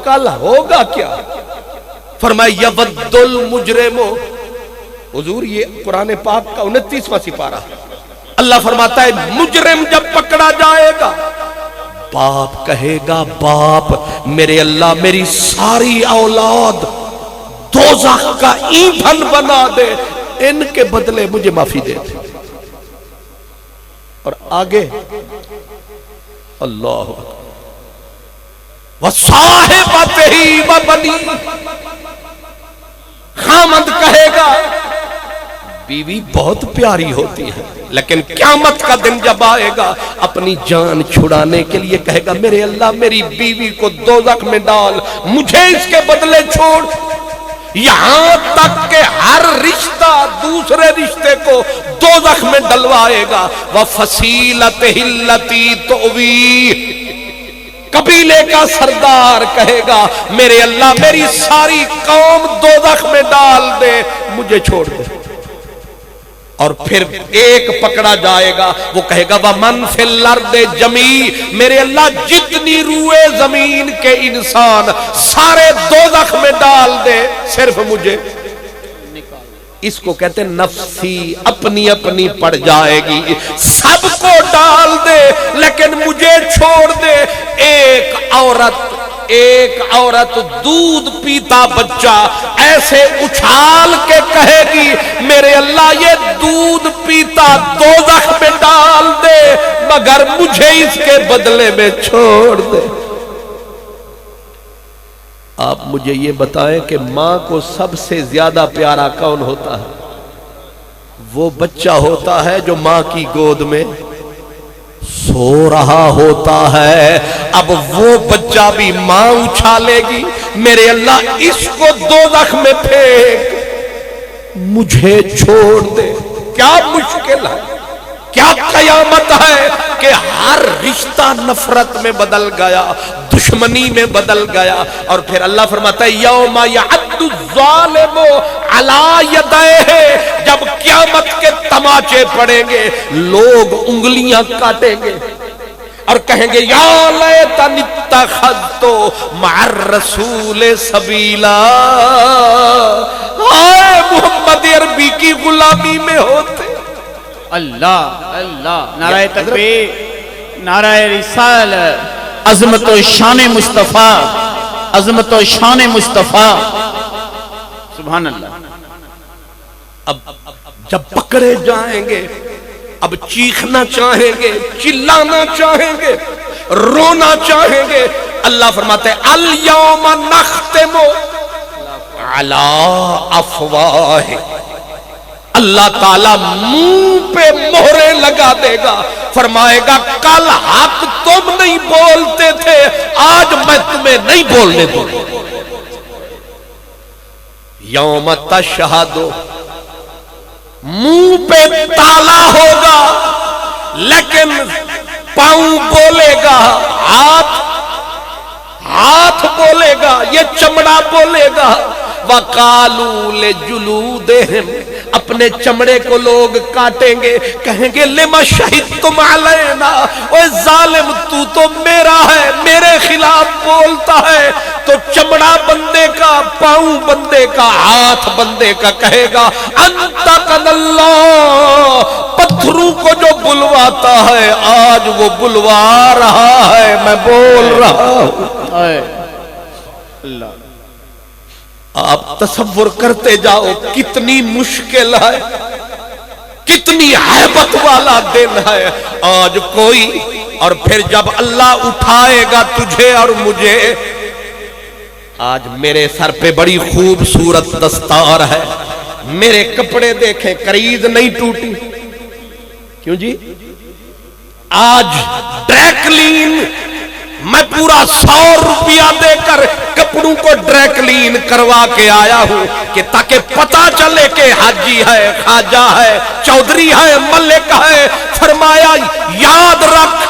کل ہوگا کیا. فرمایا یود المجرم, حضور یہ قرآن پاک کا 29واں سپارہ. اللہ فرماتا ہے مجرم جب پکڑا جائے گا, باپ کہے گا باپ میرے اللہ میری ساری اولاد دوزخ کا ایندھن بنا دے, ان کے بدلے مجھے معافی دے دے. اور آگے اللہ وصاحبتہ و بنی, خامند کہے گا بیوی بہت پیاری ہوتی ہے, لیکن قیامت کا دن جب آئے گا اپنی جان چھڑانے کے لیے کہے گا میرے اللہ میری بیوی کو دوزخ میں ڈال, مجھے اس کے بدلے چھوڑ. یہاں تک کہ ہر رشتہ دوسرے رشتے کو دوزخ میں ڈلوائے گا. وَفَصِيلَتِهِ الَّتِي تُؤْوِيهِ, قبیلے کا سردار کہے گا میرے اللہ میری ساری قوم دوزخ میں ڈال دے, مجھے چھوڑ دے. اور پھر ایک پکڑا جائے گا, وہ کہے گا وَمَنْ فِي الْأَرْضِ جَمِيعٌ, میرے اللہ جتنی روئے زمین کے انسان سارے دوزخ میں ڈال دے, صرف مجھے. اس کو کہتے ہیں نفسی اپنی اپنی پڑ جائے گی, سب کو ڈال دے لیکن مجھے چھوڑ دے. ایک عورت دودھ پیتا بچہ ایسے اچھال کے کہے گی میرے اللہ یہ دودھ پیتا دوزخ میں ڈال دے مگر مجھے اس کے بدلے میں چھوڑ دے. آپ مجھے یہ بتائیں کہ ماں کو سب سے زیادہ پیارا کون ہوتا ہے؟ وہ بچہ ہوتا ہے جو ماں کی گود میں سو رہا ہوتا ہے. اب وہ بچہ بھی ماں اچھالے گی میرے اللہ اس کو دوزخ میں پھینک, مجھے چھوڑ دے. کیا مشکل ہے, کیا قیامت ہے کہ ہر رشتہ نفرت میں بدل گیا، دشمنی میں بدل گیا. اور پھر اللہ فرماتا ہے یوم یعد الظالم علی یدیہ، جب قیامت کے تماچے پڑیں گے لوگ انگلیاں کاٹیں گے اور کہیں گے یا لیتنی اتخذت مع الرسول سبیلا، آئے محمد عربی کی غلامی میں ہوتے. اللہ اللہ، نعرہ تکبیر، نعرہ رسالت، عظمت و شان مصطفیٰ، عظمت و شان مصطفیٰ، سبحان اللہ. اب جب پکڑے جائیں گے اب چیخنا چاہیں گے، چلانا چاہیں گے، رونا چاہیں گے. اللہ فرماتے ہیں الیوم نختم علی افواہ، اللہ تعالیٰ منہ پہ مہرے لگا دے گا، فرمائے گا کل حق تم نہیں بولتے تھے، آج میں تمہیں نہیں بولنے دوں. یوم تشہد، منہ پہ تالا ہوگا لیکن پاؤں بولے گا، ہاتھ بولے گا، یہ چمڑا بولے گا. وَقَالُوا لِجُلُودِهِمْ، اپنے چمڑے کو لوگ کاٹیں گے، کہیں گے لِمَ شَهِدْتُمْ عَلَيْنَا، اوے ظالم تو میرا ہے، میرے خلاف بولتا ہے. تو چمڑا بندے کا، پاؤں بندے کا، ہاتھ بندے کا کہے گا انطقنا اللہ، پتھروں کو جو بلواتا ہے آج وہ بلوا رہا ہے، میں بول رہا ہوں. اللہ، آپ تصور کرتے جاؤ کتنی مشکل ہے، کتنی ہیبت والا دن ہے آج کوئی. اور پھر جب اللہ اٹھائے گا تجھے اور مجھے، آج میرے سر پہ بڑی خوبصورت دستار ہے، میرے کپڑے دیکھیں قریض نہیں ٹوٹی. کیوں جی؟ آج ڈرائی کلین میں پورا 100 روپیہ دے کر کپڑوں کو ڈرائی کلین کروا کے آیا ہوں کہ تاکہ پتا چلے کہ حاجی ہے، خواجہ ہے، چودھری ہے، ملک ہے. فرمایا یاد رکھ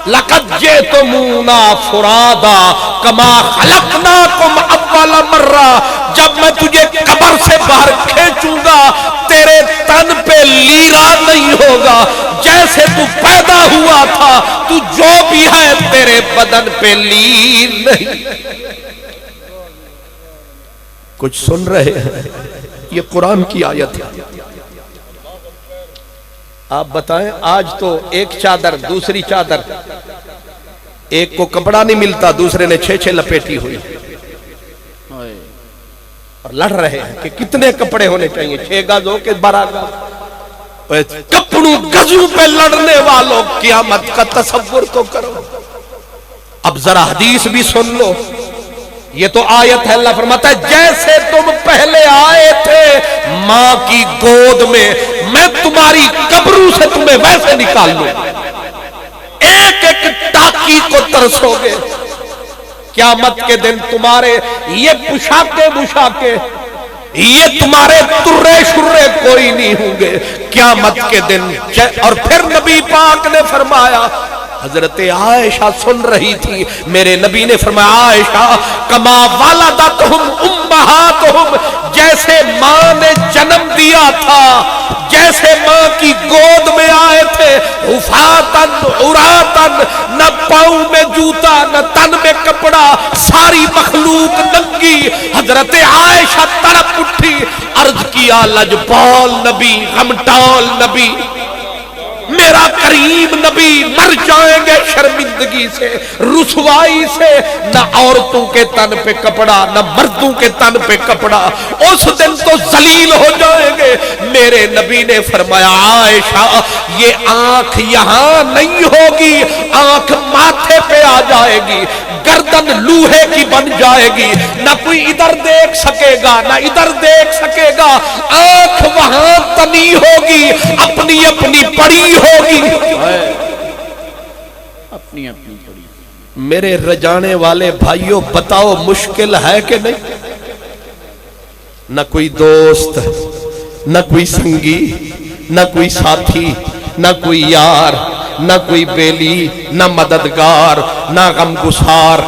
لقد جئتمونا فرادا کما خلقناکم اول مرہ، جب میں تجھے قبر سے باہر کھینچوں گا تیرے تن پہ لیرا نہیں ہوگا، جیسے تو پیدا ہوا تھا تو جو بھی ہے تیرے بدن پہ لیر نہیں. کچھ سن رہے ہیں؟ یہ قرآن کی آیت ہے. آپ بتائیں آج تو ایک چادر دوسری چادر، ایک کو کپڑا نہیں ملتا دوسرے نے 6 لپیٹی ہوئی، اور لڑ رہے ہیں کہ کتنے کپڑے ہونے چاہیے، 6 گز ہو کہ 12 گز. کپڑوں گزوں پہ لڑنے والوں قیامت کا تصور تو کرو. اب ذرا حدیث بھی سن لو، یہ تو آیت ہے. اللہ فرماتا ہے جیسے تم پہلے آئے تھے ماں کی گود میں، میں تمہاری قبروں سے تمہیں ویسے نکال لوں. ایک ایک ٹاکی کو ترسو گے. قیامت کے دن تمہارے یہ پوشاکے بشاکے، یہ تمہارے ترے شرے کوئی نہیں ہوں گے قیامت کے دن. اور پھر نبی پاک نے فرمایا، حضرت عائشہ سن رہی تھی، میرے نبی نے فرمایا عائشہ کما والدتہم امہاتہم، جیسے ماں نے جنم دیا تھا، جیسے ماں کی گود میں آئے تھے، حفاتن عراتن، نہ پاؤں میں جوتا نہ تن میں کپڑا، ساری مخلوق ننگی. حضرت عائشہ تڑپ اٹھی، عرض کیا لجپال نبی، غمٹال نبی، میرا کریم نبی مر جائیں گے شرمندگی سے، رسوائی سے. نہ عورتوں کے تن پہ کپڑا نہ مردوں کے تن پہ کپڑا، اس دن تو ذلیل ہو جائیں گے. میرے نبی نے فرمایا عائشہ یہ آنکھ یہاں نہیں ہوگی، آنکھ ماتھے پہ آ جائے گی، گردن لوہے کی بن جائے گی، نہ کوئی ادھر دیکھ سکے گا نہ ادھر دیکھ سکے گا. آنکھ وہاں تنی ہوگی، اپنی اپنی پڑی ہوگی، اپنی اپنی پڑی. میرے رجانے والے بھائیوں بتاؤ مشکل ہے کہ نہیں؟ نہ کوئی دوست، نہ کوئی سنگی، نہ کوئی ساتھی، نہ کوئی یار، نہ کوئی بیلی، نہ مددگار، نہ غم گسار،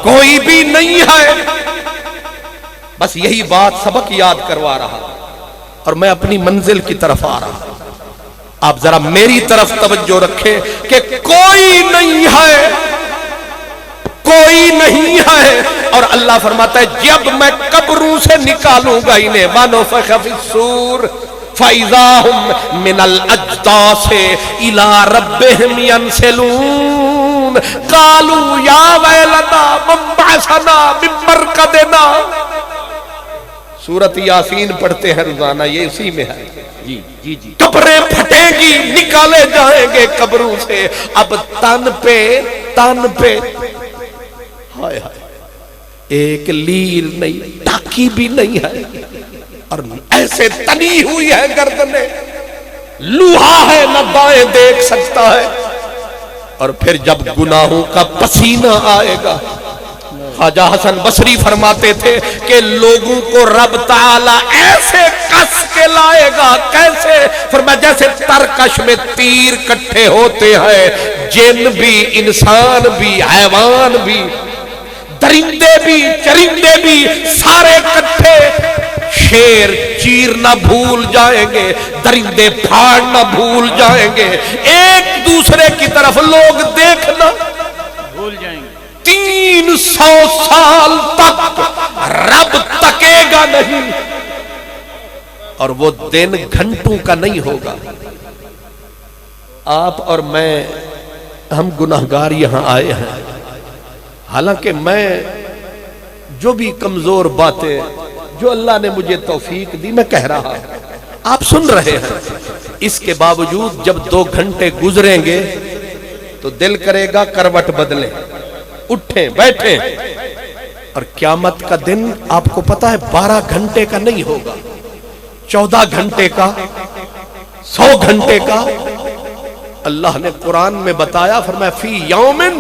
کوئی بھی نہیں ہے۔ بس یہی بات سبق یاد کروا رہا اور میں اپنی منزل کی طرف آ رہا۔ آپ ذرا میری طرف توجہ رکھیں کہ کوئی نہیں ہے، کوئی نہیں ہے۔ اور اللہ فرماتا ہے جب میں قبروں سے نکالوں گا انہیں، وَنُفِخَ فِي الصُّورِ فَإِذَا هُمْ مِنَ الْأَجْدَاثِ إِلَىٰ رَبِّهِمْ يَنْسِلُونَ قَالُوا يَا وَيْلَنَا مَنْ بَعَثَنَا مِنْ مَرْقَدِنَا۔ سورۃ یاسین پڑھتے ہیں روزانہ، یہ اسی میں ہے۔ جی جی جی، قبریں پھٹیں گی، نکالے جائیں گے قبروں سے، اب تن پہ ہائے ہائے ایک لیر نہیں، ٹاکی بھی نہیں ہے، اور ایسے تنی ہوئی ہے گردنیں، لوہا ہے نہ دائیں دیکھ سکتا ہے۔ اور پھر جب گناہوں کا پسینہ آئے گا، خواجہ حسن بصری فرماتے تھے کہ لوگوں کو رب تعالی ایسے کس کے لائے گا، کیسے؟ فرمایا جیسے ترکش میں تیر کٹھے ہوتے ہیں، جن بھی، انسان بھی، حیوان بھی، درندے بھی، چرندے بھی، سارے کٹھے۔ شیر چیرنا بھول جائیں گے، درندے پھاڑنا بھول جائیں گے، ایک دوسرے کی طرف لوگ دیکھنا بھول جائیں گے۔ 300 سال تک رب تکے گا نہیں، اور وہ دن گھنٹوں کا نہیں ہوگا۔ آپ اور میں، ہم گناہگار یہاں آئے ہیں، حالانکہ میں جو بھی کمزور باتیں جو اللہ نے مجھے توفیق دی میں کہہ رہا ہوں، آپ سن رہے ہیں، اس کے باوجود جب 2 گھنٹے گزریں گے تو دل کرے گا کروٹ بدلیں، اٹھیں بیٹھیں۔ اور قیامت کا دن آپ کو پتا ہے 12 گھنٹے کا نہیں ہوگا، 14 گھنٹے کا، 100 گھنٹے کا۔ اللہ نے قرآن میں بتایا، فرمایا فی یومن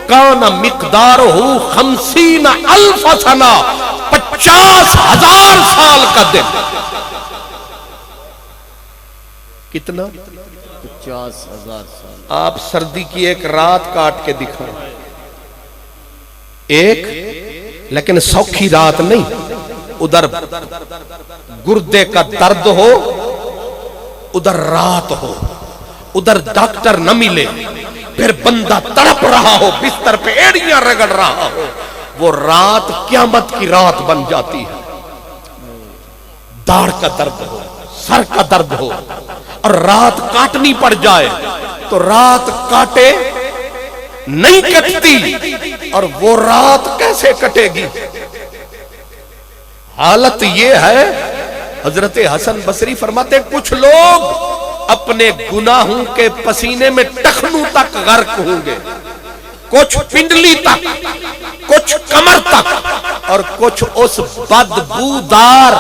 کان مقدارہ 50,000 سنہ، 50,000 سال کا دن۔ کتنا؟ 50,000 سال۔ آپ سردی کی ایک رات کاٹ کے دکھائیں، ایک، لیکن سوکھی رات نہیں، ادھر گردے کا درد ہو، ادھر رات ہو، ادھر ڈاکٹر نہ ملے، پھر بندہ تڑپ رہا ہو، بستر پہ ایڑیاں رگڑ رہا ہو، وہ رات قیامت کی رات بن جاتی ہے۔ داڑھ کا درد ہو، سر کا درد ہو، اور رات کاٹنی پڑ جائے تو رات کاٹے نہیں کٹتی، اور وہ رات کیسے کٹے گی؟ حالت یہ ہے، حضرت حسن بصری فرماتے کچھ لوگ اپنے گناہوں کے پسینے میں ٹخنوں تک غرق ہوں گے، کچھ پنڈلی تک، کچھ کمر تک، اور کچھ اس بدبودار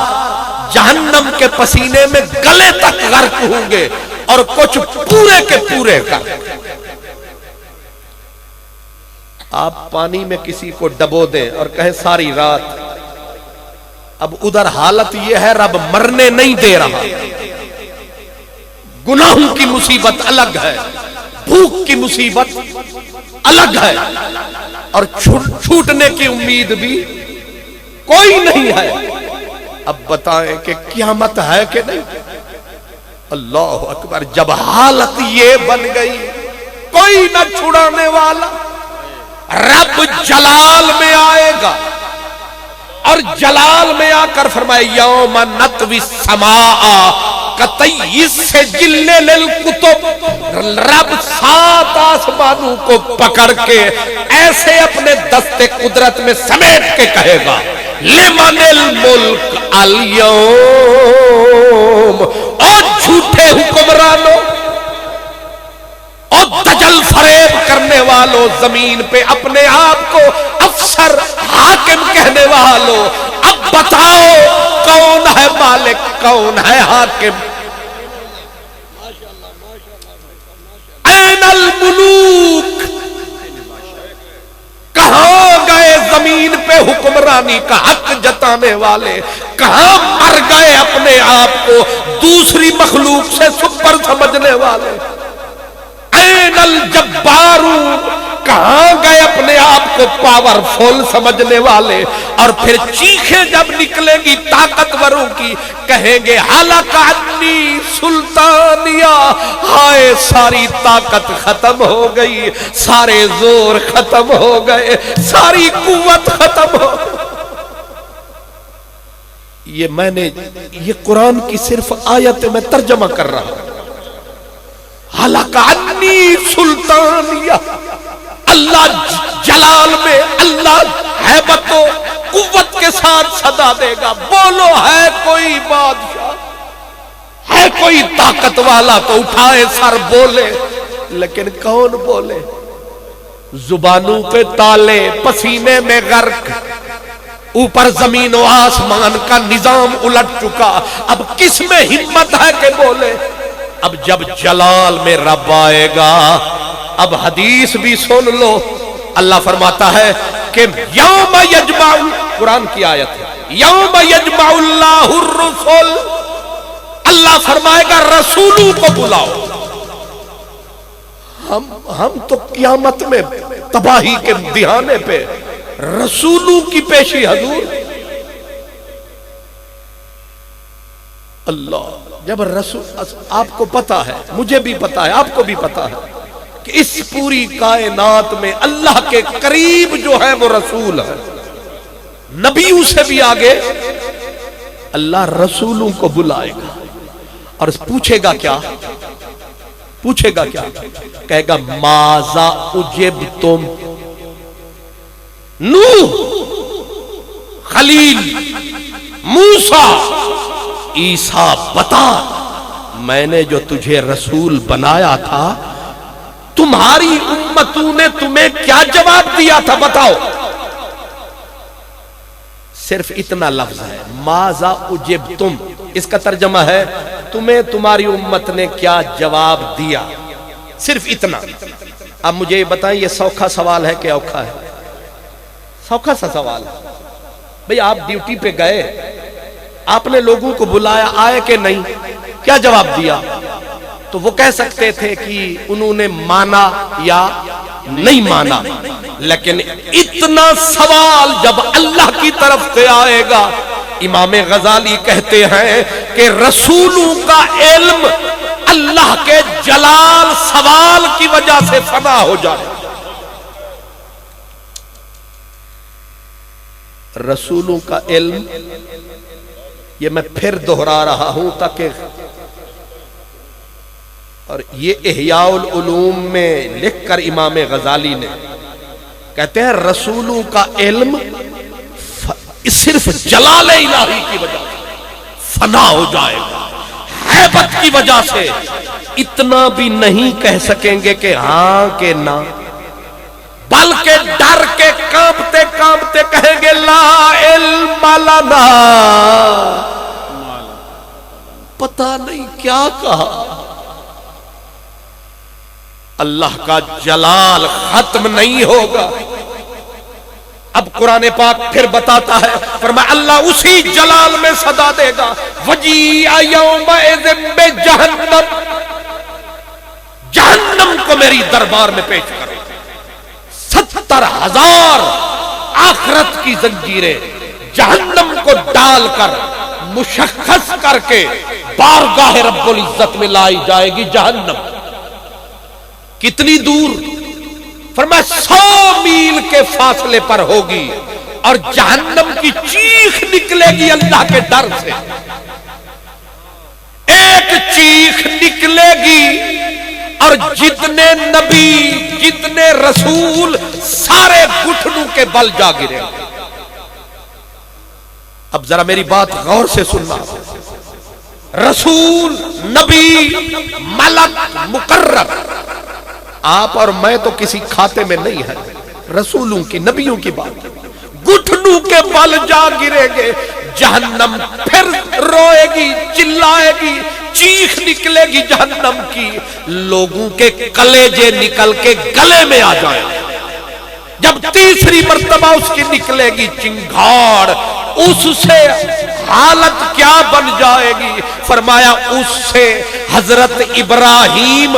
جہنم کے پسینے میں گلے تک غرق ہوں گے، اور کچھ پورے کے پورے کا۔ آپ پانی میں کسی کو ڈبو دیں اور کہیں ساری رات، اب ادھر حالت یہ ہے رب مرنے نہیں دے رہا، گناہوں کی مصیبت الگ ہے، بھوک کی مصیبت الگ ہے، اور چھوٹنے کی امید بھی کوئی نہیں ہے۔ اب بتائیں کہ قیامت ہے کہ نہیں؟ اللہ اکبر، جب حالت یہ بن گئی کوئی نہ چھڑانے والا، رب جلال میں آئے گا، اور جلال میں آ کر فرمائے یوم نطوی السماء کطی السجل للکتب، رب 7 آسمانوں کو پکڑ کے ایسے اپنے دست قدرت میں سمیٹ کے کہے گا لمن الملک اليوم، اور جھوٹے حکمرانوں اور دجل فریب کرنے والوں، زمین پہ اپنے آپ کو افسر حاکم کہنے والوں، اب بتاؤ کون ہے مالک، کون ہے حاکم؟ این الملوک، کہاں گئے زمین پہ حکمرانی کا حق جتانے والے؟ کہاں مر گئے اپنے آپ کو دوسری مخلوق سے سپر سمجھنے والے؟ این الجبارو، کہاں گئے اپنے آپ کو پاورفل سمجھنے والے؟ اور پھر چیخیں جب نکلے گی طاقتوروں کی، کہیں گے حلق عنی سلطانیہ، ہائے ساری طاقت ختم ہو گئی، سارے زور ختم ہو گئے، ساری قوت ختم ہو گئی۔ یہ قرآن کی صرف آیت میں ترجمہ کر رہا ہوں۔ حلق عنی سلطانیہ، اللہ جلال میں، اللہ ہیبت و قوت کے ساتھ صدا دے گا، بولو ہے کوئی بادشاہ، ہے کوئی طاقت والا تو اٹھائے سر بولے، لیکن کون بولے؟ زبانوں پہ تالے، پسینے میں غرق، اوپر زمین و آسمان کا نظام الٹ چکا، اب کس میں ہمت ہے کہ بولے؟ اب جب جلال میں رب آئے گا، اب حدیث بھی سن لو، اللہ فرماتا ہے کہ یوم یجمع، قرآن کی آیت ہے، یوم یجمع اللہ الرسل، اللہ فرمائے گا رسولوں کو بلاؤ۔ ہم تو قیامت میں تباہی کے دہانے پہ رسولوں کی پیشی حضور، اللہ جب رسول، آپ کو پتا ہے، مجھے بھی پتا ہے، آپ کو بھی پتا ہے کہ اس پوری کائنات میں اللہ کے قریب جو ہے وہ رسول ہے، نبیوں سے بھی آگے اللہ رسولوں کو بلائے گا اور پوچھے گا کیا؟ پوچھے گا کیا؟ کہے گا ماذا اجبتم، نوح، خلیل، موسیٰ، عیسیٰ، بتا میں نے جو تجھے رسول بنایا تھا تمہاری امتوں نے تمہیں کیا جواب دیا تھا؟ بتاؤ۔ صرف اتنا لفظ ہے ماذا اجبتم، اس کا ترجمہ ہے تمہیں تمہاری امت نے کیا جواب دیا، صرف اتنا۔ اب مجھے یہ بتائیں یہ سوکھا سوال ہے کہ اوکھا ہے؟ سوکھا سا سوال ہے بھئی، آپ ڈیوٹی پہ گئے، آپ نے لوگوں کو بلایا، آئے کہ نہیں، کیا جواب دیا؟ تو وہ کہہ سکتے تھے کہ انہوں نے مانا یا نہیں مانا، لیکن اتنا سوال جب اللہ کی طرف سے آئے گا، امام غزالی کہتے ہیں کہ رسولوں کا علم اللہ کے جلال سوال کی وجہ سے فنا ہو جائے۔ رسولوں کا علم، یہ میں پھر دہرا رہا ہوں تاکہ، اور یہ احیاء العلوم میں لکھ کر امام غزالی نے کہتے ہیں رسولوں کا علم صرف جلال الہی کی وجہ سے فنا ہو جائے گا، ہیبت کی وجہ سے اتنا بھی نہیں کہہ سکیں گے کہ ہاں کہ نہ، بلکہ ڈر کے کانپتے کانپتے کہیں گے لا علم لنا، پتہ نہیں کیا کہا۔ اللہ کا جلال ختم نہیں ہوگا۔ اب قرآن پاک پھر بتاتا ہے، فرمایا اللہ اسی جلال میں صدا دے گا، وجیء یومئذ بجہنم، جہنم کو میری دربار میں پیش کرو، 70,000 آخرت کی زنجیریں جہنم کو ڈال کر مشخص کر کے بارگاہ رب العزت میں لائی جائے گی جہنم۔ کتنی دور؟ فرمایا 100 میل کے فاصلے پر ہوگی، اور جہنم کی چیخ نکلے گی اللہ کے ڈر سے، ایک چیخ نکلے گی اور جتنے نبی جتنے رسول سارے گھٹنوں کے بل جا گرے۔ اب ذرا میری بات غور سے سننا، رسول، نبی، ملک، مقرب، آپ اور میں تو کسی کھاتے میں نہیں ہے، رسولوں کی، نبیوں کی بات، گھٹنوں کے بل جا گرے گے، جہنم پھر روئے گی، چلائے گی، چیخ نکلے گی جہنم کی، لوگوں کے کلیجے نکل کے گلے میں آ جائیں۔ جب تیسری مرتبہ اس کی نکلے گی چنگھاڑ، اس سے حالت کیا بن جائے گی؟ فرمایا اس سے حضرت ابراہیم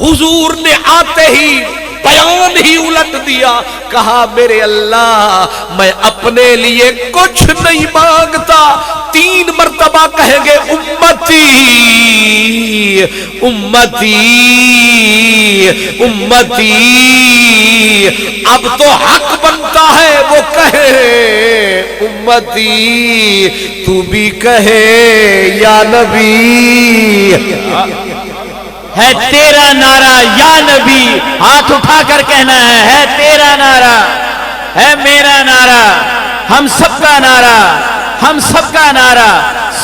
حضور نے آتے ہی بیان ہی الٹ دیا، کہا میرے اللہ میں اپنے لیے کچھ نہیں مانگتا، 3 مرتبہ کہیں گے امتی امتی امتی، اب تو حق بنتا ہے وہ کہے امتی، تو بھی کہے یا نبی، ہے تیرا نعرہ یا نبی، ہاتھ اٹھا کر کہنا ہے تیرا نعرہ، ہے میرا نعرہ، ہم سب کا نعرہ، ہم سب کا نعرہ،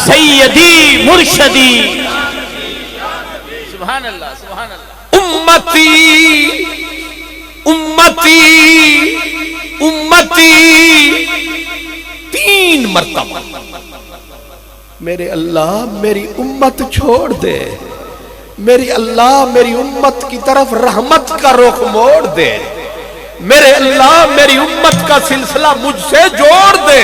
سیدی مرشدی، سبحان اللہ سبحان اللہ، امتی امتی امتی، 3 مرتبہ۔ میرے اللہ میری امت چھوڑ دے، میری اللہ میری امت کی طرف رحمت کا رخ موڑ دے، میرے اللہ میری امت کا سلسلہ مجھ سے جوڑ دے۔